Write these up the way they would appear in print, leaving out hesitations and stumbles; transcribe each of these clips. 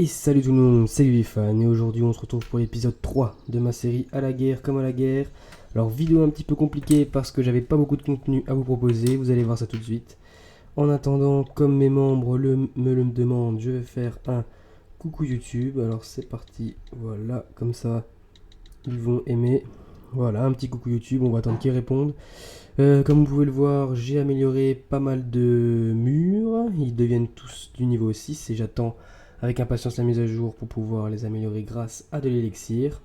Hey, salut tout le monde, c'est Vifan et aujourd'hui on se retrouve pour l'épisode 3 de ma série À la guerre comme à la guerre. Alors vidéo un petit peu compliquée parce que j'avais pas beaucoup de contenu à vous proposer, vous allez voir ça tout de suite. En attendant, comme mes membres me le demandent, je vais faire un coucou YouTube. Alors c'est parti, voilà, comme ça ils vont aimer. Voilà, un petit coucou YouTube, on va attendre qu'ils répondent. Comme vous pouvez le voir, j'ai amélioré pas mal de murs. Ils deviennent tous du niveau 6 et j'attends avec impatience la mise à jour pour pouvoir les améliorer grâce à de l'élixir.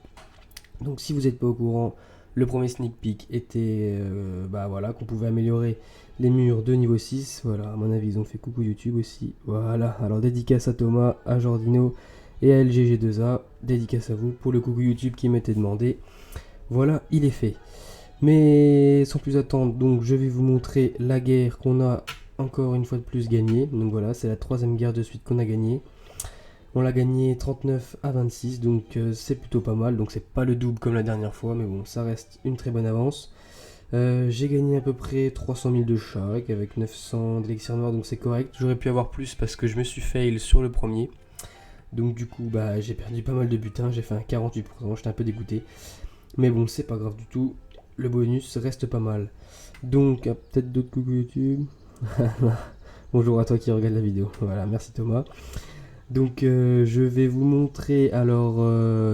Donc si vous n'êtes pas au courant, le premier sneak peek était voilà, qu'on pouvait améliorer les murs de niveau 6. Voilà, à mon avis, ils ont fait coucou YouTube aussi. Voilà, alors dédicace à Thomas, à Jordino et à LGG2A. Dédicace à vous pour le coucou YouTube qui m'était demandé. Voilà, il est fait. Mais sans plus attendre, donc je vais vous montrer la guerre qu'on a encore une fois de plus gagnée. Donc voilà, c'est la troisième guerre de suite qu'on a gagnée. On l'a gagné 39 à 26, donc c'est plutôt pas mal. Donc c'est pas le double comme la dernière fois, mais bon, ça reste une très bonne avance. J'ai gagné à peu près 300 000 de chaque avec 900 d'élixir noir, donc c'est correct. J'aurais pu avoir plus parce que je me suis fail sur le premier. Donc du coup, j'ai perdu pas mal de butin, j'ai fait un 48%, j'étais un peu dégoûté. Mais bon, c'est pas grave du tout, le bonus reste pas mal. Donc, peut-être d'autres coucou YouTube. Bonjour à toi qui regarde la vidéo. Voilà, merci Thomas. Donc je vais vous montrer alors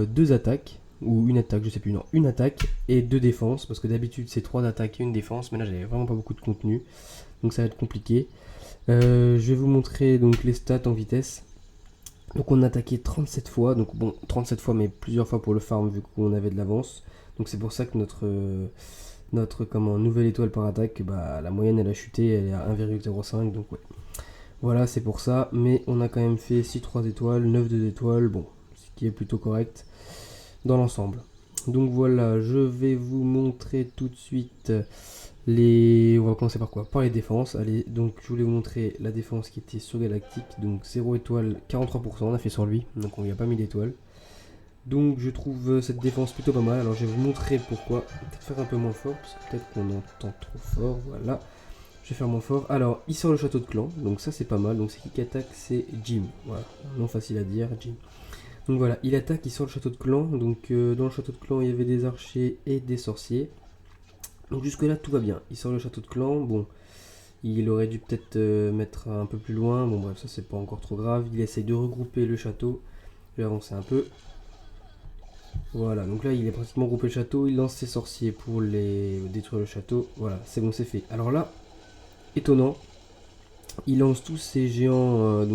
deux attaques, ou une attaque, je sais plus, non, une attaque et deux défenses, parce que d'habitude c'est trois attaques et une défense, mais là j'avais vraiment pas beaucoup de contenu, donc ça va être compliqué. Je vais vous montrer donc les stats en vitesse. Donc on a attaqué 37 fois, donc bon 37 fois mais plusieurs fois pour le farm vu qu'on avait de l'avance. Donc c'est pour ça que notre nouvelle étoile par attaque, la moyenne elle a chuté, elle est à 1,05, donc ouais. Voilà, c'est pour ça, mais on a quand même fait 6 3 étoiles, 9 2 étoiles, bon, ce qui est plutôt correct dans l'ensemble. Donc voilà, je vais vous montrer tout de suite les... On va commencer par quoi? Par les défenses. Allez, donc je voulais vous montrer la défense qui était sur Galactique, donc 0 étoile, 43%, on a fait sur lui, donc on lui a pas mis d'étoile. Donc je trouve cette défense plutôt pas mal, alors je vais vous montrer pourquoi. Peut-être faire un peu moins fort, parce que peut-être qu'on entend trop fort, voilà. Je vais faire moins fort. Alors, il sort le château de clan, donc ça c'est pas mal. Donc c'est qui attaque? C'est Jim. Voilà, non facile à dire, Jim. Donc voilà, il attaque, il sort le château de clan. Donc dans le château de clan, il y avait des archers et des sorciers. Donc jusque là, tout va bien. Il sort le château de clan. Bon, il aurait dû peut-être mettre un peu plus loin. Bon bref, ça c'est pas encore trop grave. Il essaye de regrouper le château. Je vais avancer un peu. Voilà, donc là il est pratiquement groupé le château. Il lance ses sorciers pour les détruire le château. Voilà, c'est bon, c'est fait. Alors là, étonnant, il lance tous ces géants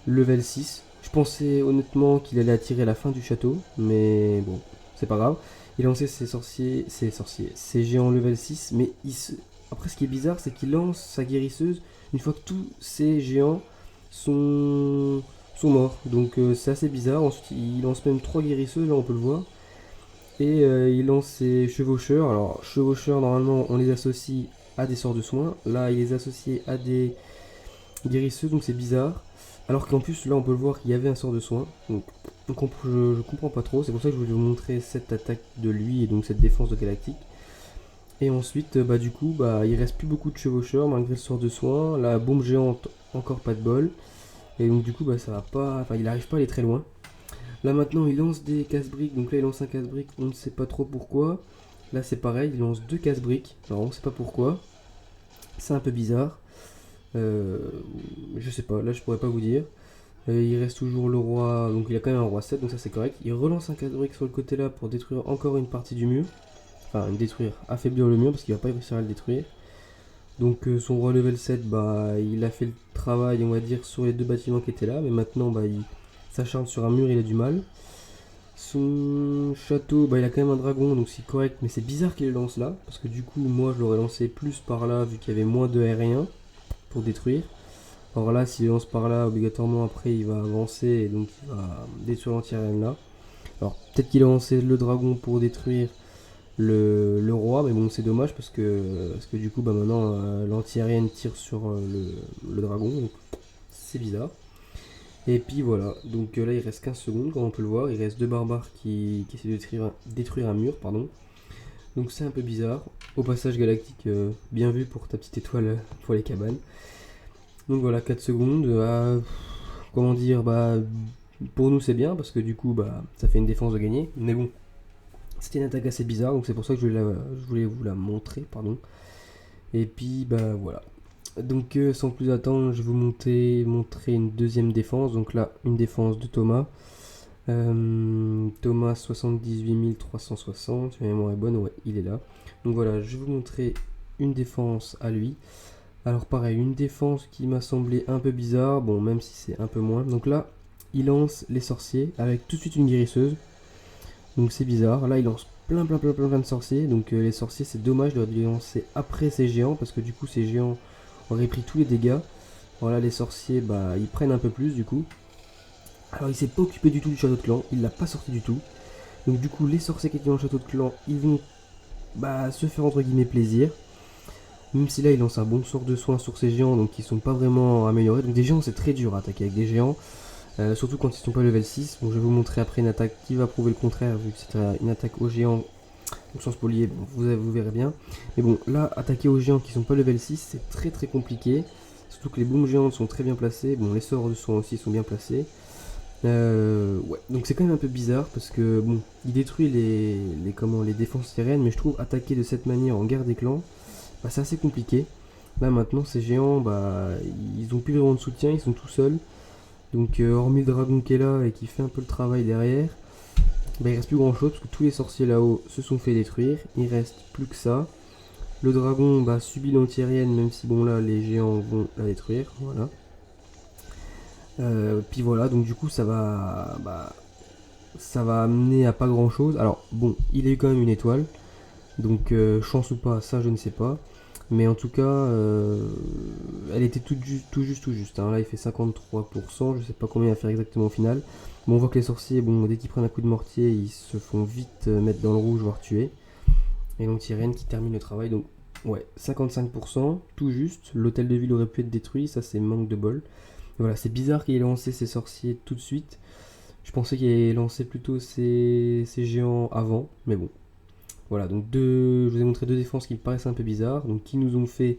level 6. Je pensais honnêtement qu'il allait attirer la fin du château, mais bon, c'est pas grave. Il a lancé ses géants level 6, mais après ce qui est bizarre, c'est qu'il lance sa guérisseuse une fois que tous ces géants sont morts. Donc c'est assez bizarre. Ensuite, il lance même 3 guérisseuses, là on peut le voir. Et il lance ses chevaucheurs. Alors, chevaucheurs, normalement, on les associe à des sorts de soins. Là, il les associe à des guérisseuses, donc c'est bizarre. Alors qu'en plus, là, on peut le voir qu'il y avait un sort de soin. Donc je comprends pas trop. C'est pour ça que je voulais vous montrer cette attaque de lui et donc cette défense de Galactique. Et ensuite, il reste plus beaucoup de chevaucheurs malgré le sort de soin. La bombe géante, encore pas de bol. Et donc, du coup, ça va pas. Enfin, il arrive pas à aller très loin. Là maintenant il lance des casse-briques, donc là il lance un casse-brique, on ne sait pas trop pourquoi. Là c'est pareil, il lance deux casse-briques, alors on ne sait pas pourquoi. C'est un peu bizarre. Je sais pas, là je pourrais pas vous dire. Il reste toujours le roi, donc il a quand même un roi 7, donc ça c'est correct. Il relance un casse-brique sur le côté là pour détruire encore une partie du mur. Enfin détruire, affaiblir le mur parce qu'il va pas réussir à le détruire. Donc son roi level 7, il a fait le travail on va dire sur les deux bâtiments qui étaient là, mais maintenant il s'acharne sur un mur, il a du mal. Son château, il a quand même un dragon, donc c'est correct, mais c'est bizarre qu'il le lance là, parce que du coup, moi, je l'aurais lancé plus par là, vu qu'il y avait moins de aériens pour détruire. Alors là, s'il lance par là, obligatoirement, après, il va avancer, et donc il va détruire l'anti-aérienne là. Alors, peut-être qu'il a lancé le dragon pour détruire le roi, mais bon, c'est dommage, parce que du coup, maintenant, l'anti-aérienne tire sur le dragon, donc c'est bizarre. Et puis voilà, donc là il reste 15 secondes, comme on peut le voir, il reste deux barbares qui essaient de détruire un mur, pardon. Donc c'est un peu bizarre. Au passage Galactique, bien vu pour ta petite étoile pour les cabanes. Donc voilà, 4 secondes, comment dire, bah pour nous c'est bien parce que du coup bah ça fait une défense de gagner. Mais bon, c'était une attaque assez bizarre, donc c'est pour ça que je voulais vous la montrer, pardon. Et puis bah voilà. Donc sans plus attendre, je vais vous montrer une deuxième défense. Donc là, une défense de Thomas. Thomas 78 360, si ma mémoire est bonne, ouais, il est là. Donc voilà, je vais vous montrer une défense à lui. Alors pareil, une défense qui m'a semblé un peu bizarre, bon même si c'est un peu moins. Donc là, il lance les sorciers avec tout de suite une guérisseuse. Donc c'est bizarre, là il lance plein de sorciers. Donc les sorciers c'est dommage de les lancer après ces géants parce que du coup ces géants auraient pris tous les dégâts. Voilà, les sorciers bah ils prennent un peu plus du coup. Alors il s'est pas occupé du tout du château de clan, il l'a pas sorti du tout. Donc du coup les sorciers qui étaient dans le château de clan, ils vont bah, se faire entre guillemets plaisir. Même si là il lance un bon sort de soin sur ces géants, donc ils sont pas vraiment améliorés. Donc des géants c'est très dur à attaquer avec des géants. Surtout quand ils sont pas level 6. Bon, je vais vous montrer après une attaque qui va prouver le contraire, vu que c'est une attaque aux géants. Donc sans spolier, bon, vous verrez bien. Mais bon, là, attaquer aux géants qui sont pas level 6, c'est très compliqué. Surtout que les bombes géantes sont très bien placées. Bon, les sorts de soin aussi sont bien placés. Ouais, donc c'est quand même un peu bizarre parce que bon, il détruit les défenses terriennes, mais je trouve attaquer de cette manière en guerre des clans, bah, c'est assez compliqué. Là maintenant, ces géants, bah, ils ont plus vraiment de soutien, ils sont tout seuls. Donc hormis le dragon qui est là et qui fait un peu le travail derrière, bah, il reste plus grand chose parce que tous les sorciers là-haut se sont fait détruire. Il reste plus que ça. Le dragon bah, subit l'anti-aérienne, même si bon là les géants vont la détruire. Voilà. Puis voilà, donc du coup ça va amener à pas grand chose. Alors bon, il a eu quand même une étoile. Donc chance ou pas, ça je ne sais pas. Mais en tout cas, elle était tout juste. Hein. Là, il fait 53%. Je sais pas combien il va faire exactement au final. Bon, on voit que les sorciers, bon, dès qu'ils prennent un coup de mortier, ils se font vite mettre dans le rouge, voire tuer. Et donc Tyrène qui termine le travail. Donc, ouais, 55%, tout juste. L'hôtel de ville aurait pu être détruit. Ça, c'est manque de bol. Voilà, c'est bizarre qu'il ait lancé ses sorciers tout de suite. Je pensais qu'il ait lancé plutôt ses géants avant. Mais bon. Voilà, donc je vous ai montré deux défenses qui me paraissent un peu bizarres, donc qui nous ont fait,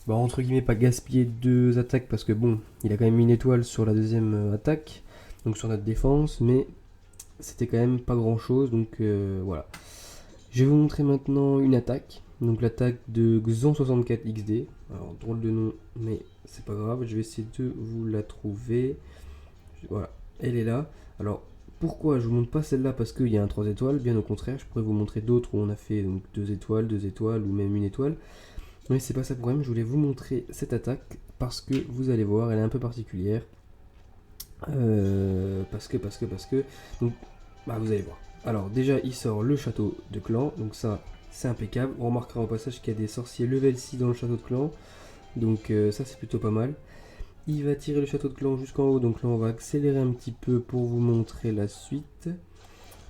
bah, entre guillemets, pas gaspiller deux attaques, parce que bon, il a quand même mis une étoile sur la deuxième attaque, donc sur notre défense, mais c'était quand même pas grand chose, donc voilà. Je vais vous montrer maintenant une attaque, donc l'attaque de Xan64XD, alors drôle de nom, mais c'est pas grave, je vais essayer de vous la trouver, voilà, elle est là, alors pourquoi je vous montre pas celle-là parce qu'il y a un 3 étoiles, bien au contraire, je pourrais vous montrer d'autres où on a fait donc 2 étoiles ou même une étoile. Mais c'est pas ça le problème, je voulais vous montrer cette attaque parce que vous allez voir, elle est un peu particulière. Parce que. Donc, bah vous allez voir. Alors déjà, il sort le château de clan, donc ça c'est impeccable. On remarquera au passage qu'il y a des sorciers level 6 dans le château de clan, donc ça c'est plutôt pas mal. Il va tirer le château de clan jusqu'en haut, donc là on va accélérer un petit peu pour vous montrer la suite.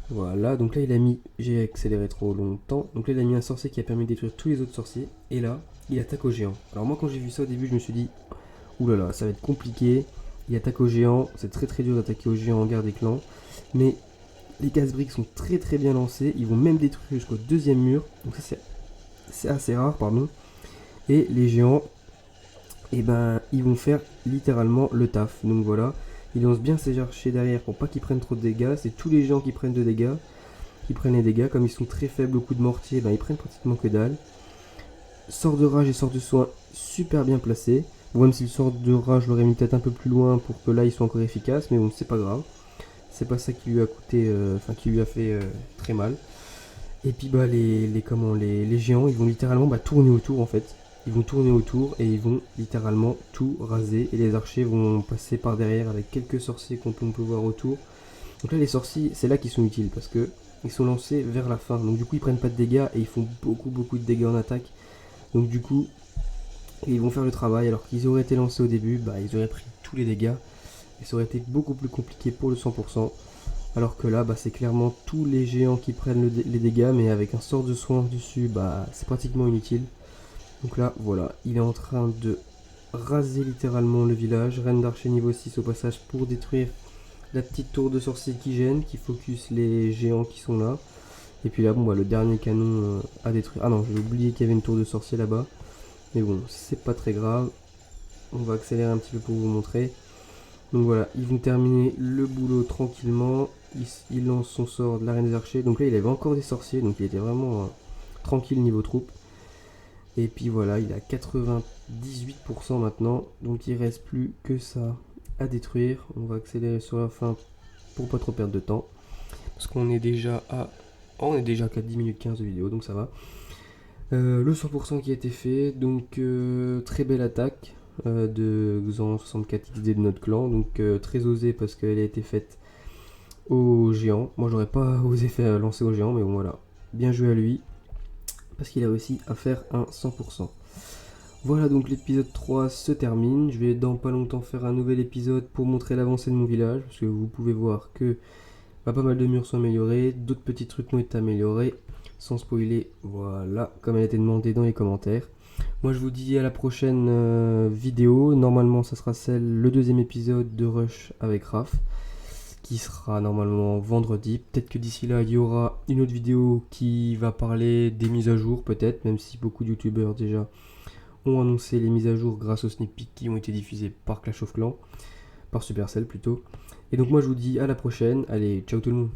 Voilà, donc là il a mis, j'ai accéléré trop longtemps, donc là il a mis un sorcier qui a permis de détruire tous les autres sorciers, et là il attaque au géant. Alors moi quand j'ai vu ça au début je me suis dit, oulala ça va être compliqué, il attaque au géant, c'est très dur d'attaquer au géant en guerre des clans, mais les casse-briques sont très bien lancés, ils vont même détruire jusqu'au deuxième mur, donc ça c'est assez rare, pardon, et les géants, et ben ils vont faire littéralement le taf. Donc voilà, ils lancent bien ses archers derrière pour pas qu'ils prennent trop de dégâts. C'est tous les gens qui prennent de dégâts, qui prennent les dégâts. Comme ils sont très faibles au coup de mortier, ben ils prennent pratiquement que dalle. Sort de rage et sort de soin super bien placés. Bon, même si le sort de rage l'aurait mis peut-être un peu plus loin pour que là ils soient encore efficaces, mais bon c'est pas grave. C'est pas ça qui lui a coûté, qui lui a fait très mal. Et puis bah les géants ils vont littéralement tourner autour en fait. Ils vont tourner autour et ils vont littéralement tout raser. Et les archers vont passer par derrière avec quelques sorciers qu'on peut voir autour. Donc là les sorciers c'est là qu'ils sont utiles parce que ils sont lancés vers la fin. Donc du coup ils prennent pas de dégâts et ils font beaucoup de dégâts en attaque. Donc du coup ils vont faire le travail alors qu'ils auraient été lancés au début, ils auraient pris tous les dégâts. Et ça aurait été beaucoup plus compliqué pour le 100%. Alors que là, c'est clairement tous les géants qui prennent les dégâts, mais avec un sort de soin dessus, c'est pratiquement inutile. Donc là, voilà, il est en train de raser littéralement le village. Reine d'archer niveau 6 au passage pour détruire la petite tour de sorcier qui gêne, qui focus les géants qui sont là. Et puis là, le dernier canon à détruire. Ah non, j'ai oublié qu'il y avait une tour de sorcier là-bas. Mais bon, c'est pas très grave. On va accélérer un petit peu pour vous montrer. Donc voilà, ils vont terminer le boulot tranquillement. Il lance son sort de la reine des archers. Donc là, il avait encore des sorciers, donc il était vraiment tranquille niveau troupe. Et puis voilà, il a 98% maintenant, donc il reste plus que ça à détruire. On va accélérer sur la fin pour pas trop perdre de temps. Parce qu'on est déjà à... Oh, on est déjà qu'à 10 minutes 15 de vidéo, donc ça va. Le 100% qui a été fait, donc très belle attaque de Xan 64XD de notre clan, donc très osée parce qu'elle a été faite au géant. Moi j'aurais pas osé faire lancer au géant, mais bon voilà, bien joué à lui, parce qu'il a aussi à faire un 100%. Voilà, donc l'épisode 3 se termine. Je vais dans pas longtemps faire un nouvel épisode pour montrer l'avancée de mon village, parce que vous pouvez voir que pas mal de murs sont améliorés, d'autres petits trucs ont été améliorés, sans spoiler, voilà, comme elle a été demandé dans les commentaires. Moi je vous dis à la prochaine vidéo, normalement ça sera le deuxième épisode de Rush avec Raph, qui sera normalement vendredi. Peut-être que d'ici là il y aura une autre vidéo qui va parler des mises à jour, peut-être, même si beaucoup de youtubeurs déjà ont annoncé les mises à jour grâce aux sneak peeks qui ont été diffusés par Clash of Clans, par Supercell plutôt. Et donc moi je vous dis à la prochaine, allez, ciao tout le monde.